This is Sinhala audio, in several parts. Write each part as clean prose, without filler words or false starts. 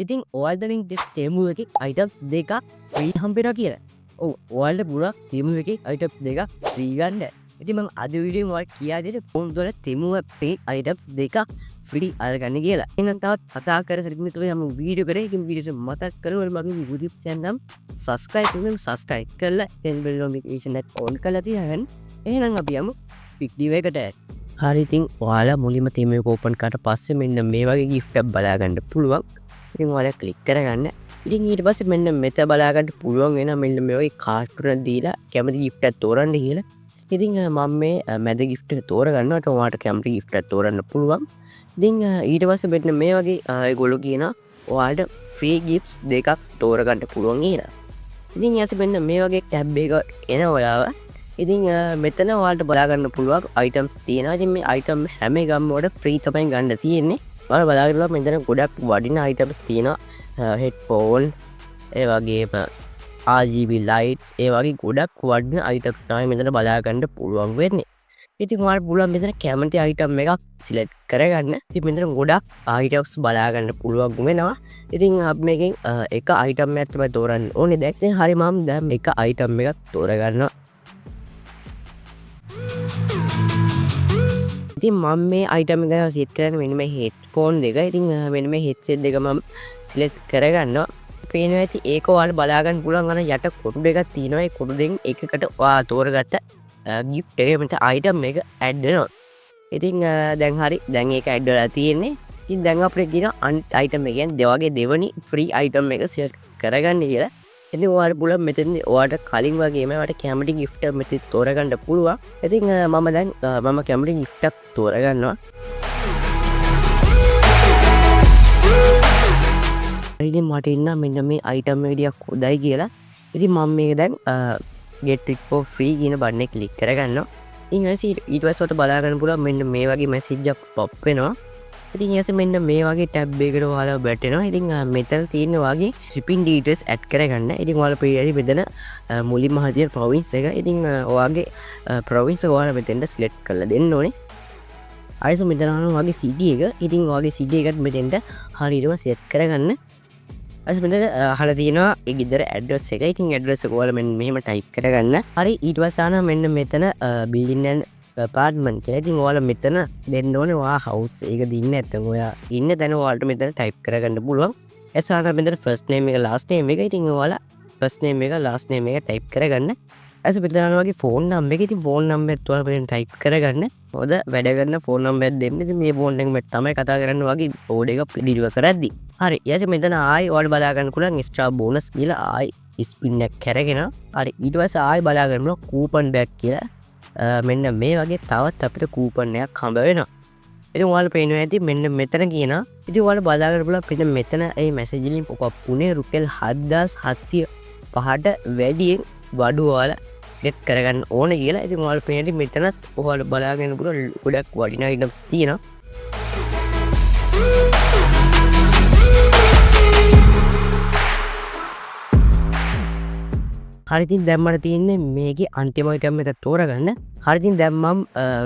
ඉතින් ඔයාලට තෙමු එකේ අයිටම්ස් දෙකක් ෆ්‍රී හම්බෙනවා කියලා. ඔව් ඔයාලට පුළුවන් තෙමු එකේ අයිටම්ස් දෙකක් ෆ්‍රී ගන්න. ඉතින් මම අද වීඩියෝෙන් ඔයාලට කියා දෙන්නේ කොහොමද ඔයාලා තෙමු එකේ අයිටම්ස් දෙකක් ෆ්‍රී අරගන්න කියලා. එහෙනම් තවත් කතා කර සරිමිත ඔය යමු වීඩියෝ කරේ. ඉතින් වීඩියෝ එක මතක් කරගන්න මගේ YouTube channel එක subscribe කරන්න subscribe කරලා bell notification එක on කරලා තියාගන්න. එහෙනම් අපි යමු වීඩියෝ එකට. හරි ඉතින් ඔයාලා මුලින්ම තෙමු එක ඕපන් කරලා පස්සේ මෙන්න මේ වගේ gift එකක් බලා ගන්න පුළුවන්. ඉතින් ඔයාලා ක්ලික් කරගන්න. ඉතින් ඊට පස්සේ මෙන්න මෙතන බලා ගන්න පුළුවන් වෙන මෙන්න මේ වගේ කාඩ් තුන දීලා කැමති gift එකක් තෝරන්න කියලා. ඉතින් මම මේ මැද gift එක තෝරගන්නවා. ඒක ඔයාලට කැමති gift එකක් තෝරන්න පුළුවන්. ඉතින් ඊට පස්සේ මෙන්න මේ වගේ ඒගොල්ලෝ කියනවා ඔයාලට free gifts දෙකක් තෝරගන්න පුළුවන් කියලා. ඉතින් ඊට පස්සේ මෙන්න මේ වගේ tab එක එන ඔයාව. ඉතින් මෙතන ඔයාලට බලා ගන්න පුළුවන් items තියෙනවා. ඉතින් මේ item හැම එකම වල free තමයි ගන්න තියෙන්නේ. ඔයාලා බලාගෙන මෙතන ගොඩක් වටිනා items තියෙනවා. headphone ඒ වගේම RGB lights ඒ වගේ ගොඩක් වටිනා items තමයි මෙතන බලා ගන්න පුළුවන් වෙන්නේ. ඉතින් ඔයාලට පුළුවන් මෙතන කැමති item එකක් select කරගන්න. ඉතින් මෙතන ගොඩක් items බලා ගන්න පුළුවන් වෙනවා. ඉතින් අපි මේකෙන් එක item එකක් තමයි තෝරන්න ඕනේ. දැන් ඉතින් හරි මම දැන් එක item එකක් තෝරගන්නවා. ඉතින් මම මේ item එක select කරන්නේ මෙන්න මේ headphone දෙක. ඉතින් මෙන්න මේ headset දෙක මම select කරගන්නවා. පේනවා ඇති ඒක ඔයාලා බලා ගන්න පුළුවන් අර යට කොටු දෙකක් තියෙනවා. ඒ කොටු දෙකෙන් එකකට ඔයා තෝරගත්ත gift එක මෙතන item එක add වෙනවා. ඉතින් දැන් හරි දැන් ඒක add වෙලා තියෙන්නේ. ඉතින් දැන් අපිට කියන අනිත් item එක කියන්නේ දෙවගේ දෙවනි free item එක select කරගන්න කියලා. ඉතින් ඔයාලට පුළුවන් මෙතෙන්දී ඔයාලට කලින් වගේම ඔයාලට කැමති gift එක මෙතන තෝරගන්න පුළුවන්. ඉතින් මම දැන් මම කැමති gift එකක් තෝරගන්නවා. ඉතින් මට ඉන්න මෙන්න මේ item එක ටිකක් හොඳයි කියලා. ඉතින් මම මේක දැන් get it for free කියන බටන් එක ක්ලික් කරගන්නවා. ඉතින් ඊට පස්සේ ඔයාලට බලා ගන්න පුළුවන් මෙන්න මේ වගේ message එකක් pop වෙනවා. ඉතින් ඊට මෙන්න මේ වගේ tab එකකට ඔයාලා වැටෙනවා. ඉතින් මෙතන තියෙන වගේ shipping details add කරගන්න. ඉතින් ඔයාලා පේයි මෙතන මුලින්ම හදින province එක. ඉතින් ඔයාගේ province එක ඔයාලා මෙතෙන්ට select කරලා දෙන්න ඕනේ. අයිසෝ මෙතන වගේ city එක. ඉතින් ඔයාගේ city එකට මෙතෙන්ට හරියටම set කරගන්න. අයිසෝ මෙතන අහලා තියෙනවා ඒ ගෙදර address එක. ඉතින් address එක ඔයාලා මෙන්න මෙහෙම type කරගන්න. හරි ඊට පස්සේ මෙන්න මෙතන building and apartment කියලා. ඉතින් ඔයාලා මෙතන දෙන්න ඕනේ ඔයා house එක දින්න නැත්නම් ඔයා ඉන්න තැන ඔයාලට මෙතන type කරගන්න පුළුවන්. එසාන මෙතන first name එක last name එක. ඉතින් ඔයාලා first name එක last name එක type කරගන්න. ඇස මෙතන වගේ phone number එක. ඉතින් phone number එකත් ඔයාලා මෙතන type කරගන්න. මොකද වැඩ කරන phone number එකක් දෙන්න. ඉතින් මේ phone එක මෙතන තමයි කතා කරන්න වගේ order එක deliver කරද්දි. හරි ඊට මෙතන ආයි ඔයාලා බලා ගන්න පුළුවන් extra bonus කියලා ආයි spin එකක් කරගෙන. හරි ඊට පස්සේ ආයි බලා ගන්න පුළුවන් coupon back කියලා. මෙන්න මේ වගේ තවත් අපිට කූපන් එකක් හම්බ වෙනවා. ඉතින් ඔයාලා පේනවා ඇති මෙන්න මෙතන කියනවා. ඉතින් ඔයාලා බලා ගන්න පුළුවන් මෙන්න මෙතන මේ මැසේජ් වලින් pop up වුණේ රුපියල් 7705ට වැඩියෙන් වඩු ඔයාලා set කරගන්න ඕනේ කියලා. ඉතින් ඔයාලා පේනවා මෙතනත් ඔයාලා බලා ගන්න පුළුවන් ගොඩක් වටිනා items තියෙනවා. හරි ඉතින් දැන් මට තියෙන්නේ මේකේ අන්තිම item එක තෝරගන්න. හරි ඉතින් දැන් මම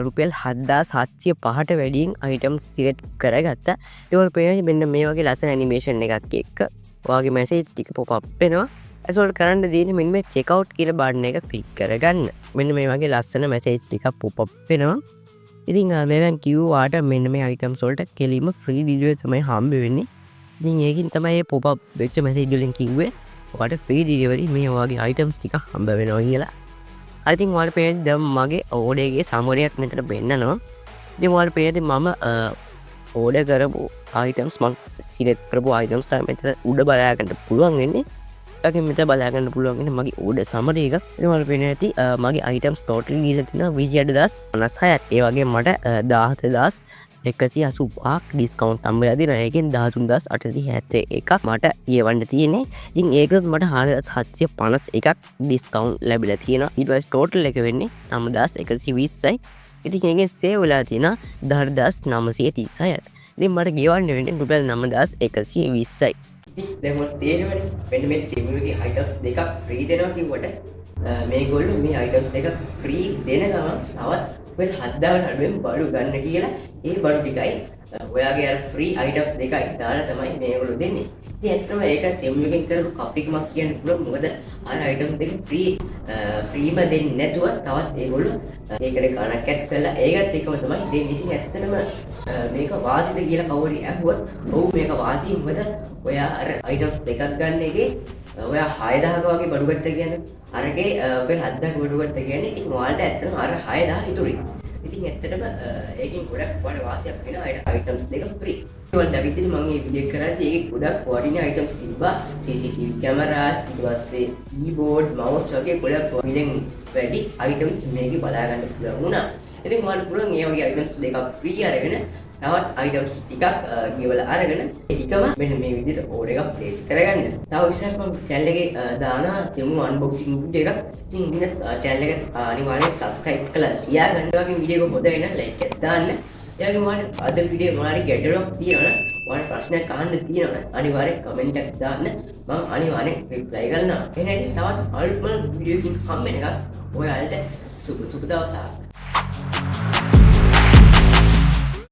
රුපියල් 7705ට වැඩියෙන් items select කරගත්තා. ඒක වල පේන්නේ මෙන්න මේ වගේ ලස්සන animation එකක් එක්ක ඔයාගේ message ටික pop up වෙනවා. ඒසොල් කරන්න දෙන්නේ මෙන්න මේ check out කියන බටන් එක click කරගන්න. මෙන්න මේ වගේ ලස්සන message ටිකක් pop up වෙනවා. ඉතින් මේවෙන් කිව්වාට මෙන්න මේ items වලට කෙලින්ම free delivery තමයි හම්බ වෙන්නේ. ඉතින් ඒකින් තමයි මේ pop up වෙච්ච message වලින් කිව්වේ ඔයාලට free delivery මේ වගේ items ටික හම්බ වෙනවා කියලා. I think ඔයාලට පේන්නේ දැන් මගේ order එකේ summary එකක් මෙතන පෙන්නනවා. ඉතින් ඔයාලට පේන්නේ මම order කරපු items මම select කරපු items තමයි මෙතන උඩ බලා ගන්න පුළුවන් වෙන්නේ. ඒකෙන් මෙතන බලා ගන්න පුළුවන් වෙන්නේ මගේ order summary එක. ඉතින් ඔයාලට පේන්නේ ඇති මගේ items total ගිහලා තියෙනවා 28056ක්. ඒ වගේ මට 17185ක් ඩිස්කවුන්ට් හම්බෙලා දෙනවා. ඒකෙන් 13871ක් මට ගෙවන්න තියෙන්නේ. ඉතින් ඒකත් මට 4751ක් ඩිස්කවුන්ට් ලැබිලා තියෙනවා. ඊට පස්සේ ටෝටල් එක වෙන්නේ 9120යි. ඉතින් ඒකෙන් සේව් වෙලා තියෙනවා 10936ක්. ඉතින් මට ගෙවන්න වෙන්නේ රුපියල් 9120යි. ඉතින් දැන් මට තේරෙන්නේ මෙන්න මේ තෙමු එකේ items දෙකක් free දෙනවා කිව්වට මේගොල්ලෝ මේ items දෙක free දෙන ගමන් තවත් රුපියල් 7000 අඩුවෙන් බඩු ගන්න කියලා ඒ බඩු ටිකයි ඔයාගේ අර ෆ්‍රී අයිටම් දෙකයි දාලා තමයි මේගොල්ලෝ දෙන්නේ. ඉතින් ඇත්තටම ඒක තෙමු එකෙන් කරපු කප්ලිකමක් කියන්න පුළුවන්. මොකද අර අයිටම් දෙක ෆ්‍රීම දෙන්නේ නැතුව තවත් ඒගොල්ලෝ ඒකට ගණක් ඇඩ් කරලා ඒකත් එකම තමයි දෙන්නේ. ඉතින් ඇත්තටම මේක වාසිද කියලා කවුරු ඇහුවොත් ඔව් මේක වාසි. මොකද ඔයා අර අයිටම්ස් දෙකක් ගන්න එකේ ඔයා 6000ක වගේ බඩු ගත්තා කියන්නේ අරගේ ඔයා 7000ක බඩු ගත්තා කියන්නේ ඉතින් ඔයාලට ඇත්තටම අර 6000 ඉතුරුයි. ඉතින් ඇත්තටම ඒකෙන් ගොඩක් වඩා වාසියක් වෙන අයිටම්ස් දෙක ෆ්‍රී. ඒවල දැවිද්දී මම මේ වීඩියෝ කරද්දී ඒකේ ගොඩක් වටින අයිටම්ස් තිබ්බා. CCTV කැමරාස්, ඊට පස්සේ කීබෝඩ්, මවුස් වගේ ගොඩක් මිලෙන් වැඩි අයිටම්ස් මේකේ බලා ගන්න පුළුවන් වුණා. ඉතින් ඔයාලට පුළුවන් මේ වගේ අයිටම්ස් දෙකක් ෆ්‍රී අරගෙන තවත් අයිටම්ස් ටිකක් ගෙවලා අරගෙන ඒකම මෙන්න මේ විදිහට ඕඩර් එකක් ප්ලේස් කරගන්න. තව ඉස්සරහ මම channel එකේ දාන තෙමු unboxing වීඩියෝ එකක්. ඉතින් ඉන්න channel එක අනිවාර්යෙන් subscribe කරලා තියාගන්න. ඒ වගේ වීඩියෝ එක හොඳ වෙන like එකක් දාන්න. ඒ වගේම ඔයාලට අද වීඩියෝ මොනවාරි ගැටලුවක් තියෙනවනම් ඔයාලට ප්‍රශ්නයක් අහන්න තියෙනවනම් අනිවාර්යෙන් comment එකක් දාන්න. මම අනිවාර්යෙන් reply කරනවා. එහෙනම් තවත් අලුත්ම වීඩියෝ එකකින් හම්බ වෙනකන් ඔයාලට සුබ දවසක්.